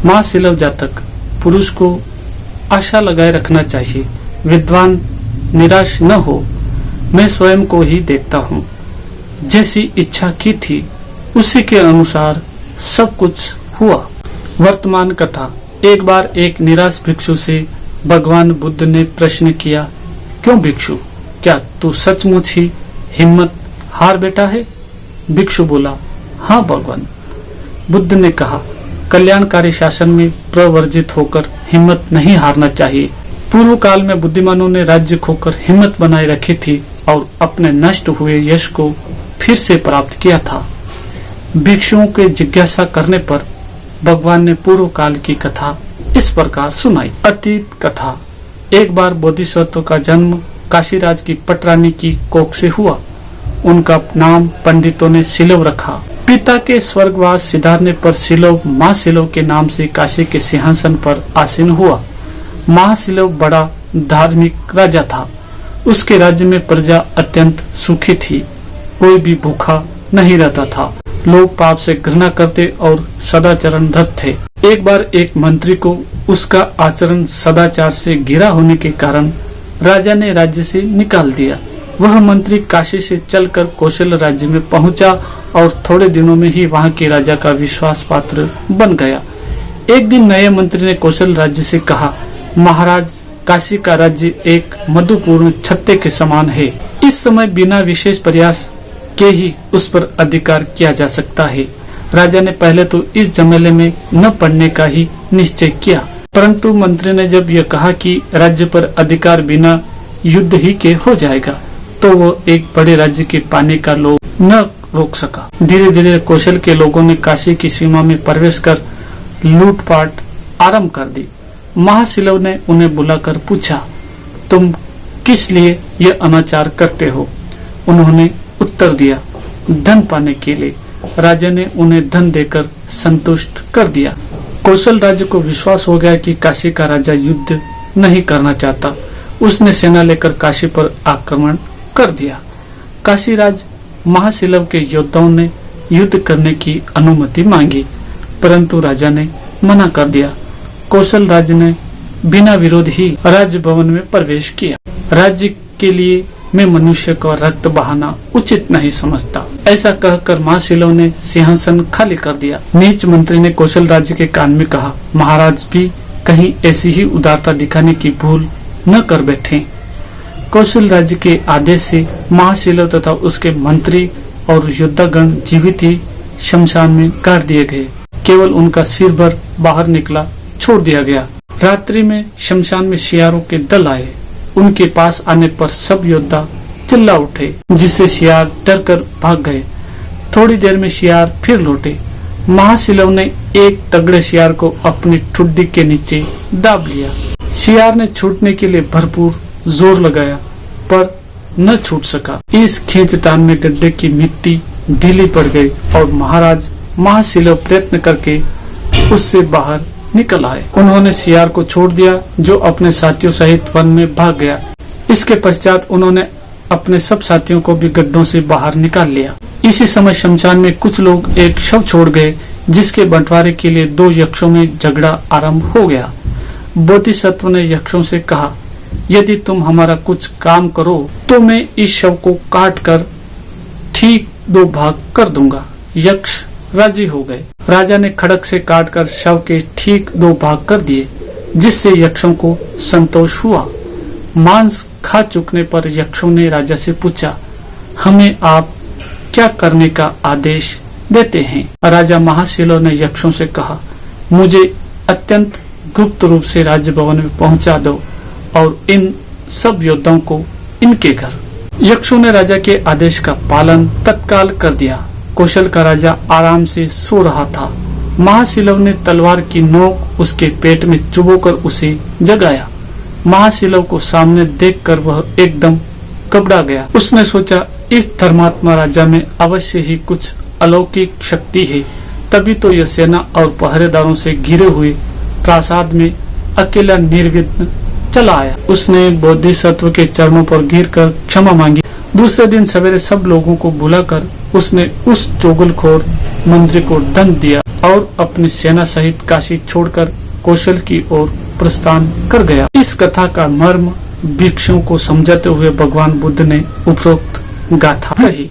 महाशिलव जातक पुरुष को आशा लगाए रखना चाहिए। विद्वान निराश न हो, मैं स्वयं को ही देखता हूँ। जैसी इच्छा की थी उसी के अनुसार सब कुछ हुआ। वर्तमान कथा। एक बार एक निराश भिक्षु से भगवान बुद्ध ने प्रश्न किया, क्यों भिक्षु, क्या तू सचमुच ही हिम्मत हार बैठा है? भिक्षु बोला, हाँ भगवान। बुद्ध ने कहा, कल्याणकारी शासन में प्रवर्जित होकर हिम्मत नहीं हारना चाहिए। पूर्व काल में बुद्धिमानों ने राज्य खोकर हिम्मत बनाए रखी थी और अपने नष्ट हुए यश को फिर से प्राप्त किया था। भिक्षुओं के जिज्ञासा करने पर भगवान ने पूर्व काल की कथा इस प्रकार सुनाई। अतीत कथा। एक बार बोधिसत्व का जन्म काशीराज की पटरानी की कोख से हुआ। उनका नाम पंडितों ने शिलव रखा। पिता के स्वर्गवास सिधारने पर शिलव महाशिलव के नाम से काशी के सिंहासन पर आसीन हुआ। महाशिलव बड़ा धार्मिक राजा था। उसके राज्य में प्रजा अत्यंत सुखी थी। कोई भी भूखा नहीं रहता था। लोग पाप से घृणा करते और सदाचरण रत थे। एक बार एक मंत्री को उसका आचरण सदाचार से घिरा होने के कारण राजा ने राज्य से निकाल दिया। वह मंत्री काशी से चलकर कौशल राज्य में पहुंचा और थोड़े दिनों में ही वहां के राजा का विश्वास पात्र बन गया। एक दिन नए मंत्री ने कौशल राज्य से कहा, महाराज, काशी का राज्य एक मधुपूर्ण छत्ते के समान है। इस समय बिना विशेष प्रयास के ही उस पर अधिकार किया जा सकता है। राजा ने पहले तो इस झमेले में न पड़ने का ही निश्चय किया, परंतु मंत्री ने जब यह कहा कि राज्य पर अधिकार बिना युद्ध ही के हो जाएगा, तो वो एक बड़े राज्य के पाने का लोभ न रोक सका। धीरे धीरे कौशल के लोगों ने काशी की सीमा में प्रवेश कर लूटपाट आरंभ कर दी। महाशिलव ने उन्हें बुलाकर पूछा, तुम किस लिए यह अनाचार करते हो? उन्होंने उत्तर दिया, धन पाने के लिए। राजा ने उन्हें धन देकर संतुष्ट कर दिया। कौशल राज्य को विश्वास हो गया कि काशी का राजा युद्ध नहीं करना चाहता। उसने सेना लेकर काशी पर आक्रमण कर दिया। काशी राज महाशिलव के योद्धाओं ने युद्ध करने की अनुमति मांगी, परंतु राजा ने मना कर दिया। कौशल राज्य ने बिना विरोध ही राज्य भवन में प्रवेश किया। राज्य के लिए मैं मनुष्य का रक्त बहाना उचित नहीं समझता, ऐसा कहकर महाशिलव ने सिंहासन खाली कर दिया। नीच मंत्री ने कौशल राज्य के कान में कहा, महाराज भी कहीं ऐसी ही उदारता दिखाने की भूल न कर बैठे। कौशल राज्य के आदेश से महाशिलव तथा उसके मंत्री और योद्धागण जीवित ही शमशान में गाड़ दिए गए। केवल उनका सिर भर बाहर निकला छोड़ दिया गया। रात्रि में शमशान में शियारों के दल आए। उनके पास आने पर सब योद्धा चिल्ला उठे, जिससे शियार डर कर भाग गए। थोड़ी देर में शियार फिर लौटे। महाशिलव ने एक तगड़े शियार को अपनी ठुड्डी के नीचे दाब लिया। शियार ने छूटने के लिए भरपूर जोर लगाया, पर न छूट सका। इस खींचतान में गड्ढे की मिट्टी ढीली पड़ गई और महाराज महाशिलव प्रयत्न करके उससे बाहर निकल आए। उन्होंने शियार को छोड़ दिया, जो अपने साथियों सहित वन में भाग गया। इसके पश्चात उन्होंने अपने सब साथियों को भी गड्ढों से बाहर निकाल लिया। इसी समय शमशान में कुछ लोग एक शव छोड़ गए, जिसके बंटवारे के लिए दो यक्षों में झगड़ा आरंभ हो गया। बोधिसत्व ने यक्षों से कहा, यदि तुम हमारा कुछ काम करो तो मैं इस शव को काट कर ठीक 2 भाग कर दूंगा। यक्ष राजी हो गए। राजा ने खड़क से काटकर शव के ठीक 2 भाग कर दिए, जिससे यक्षों को संतोष हुआ। मांस खा चुकने पर यक्षों ने राजा से पूछा, हमें आप क्या करने का आदेश देते हैं? राजा महाशिलव ने यक्षों से कहा, मुझे अत्यंत गुप्त रूप से राज्य भवन में पहुंचा दो और इन सब योद्धाओं को इनके घर। यक्षों ने राजा के आदेश का पालन तत्काल कर दिया। कौशल का राजा आराम से सो रहा था। महाशिलव ने तलवार की नोक उसके पेट में चुभोकर उसे जगाया। महाशिलव को सामने देखकर वह एकदम घबरा गया। उसने सोचा, इस धर्मात्मा राजा में अवश्य ही कुछ अलौकिक शक्ति है, तभी तो यह सेना और पहरेदारों से घिरे हुए प्रासाद में अकेला निर्विघ्न चला आया। उसने बोधिसत्व के चरणों पर गिरकर क्षमा मांगी। दूसरे दिन सवेरे सब लोगों को बुलाकर उसने उस चुगलखोर मंत्री को दंड दिया। और अपनी सेना सहित काशी छोड़कर कौशल की ओर प्रस्थान कर गया। इस कथा का मर्म भिक्षुओं को समझाते हुए भगवान बुद्ध ने उपरोक्त गाथा कही।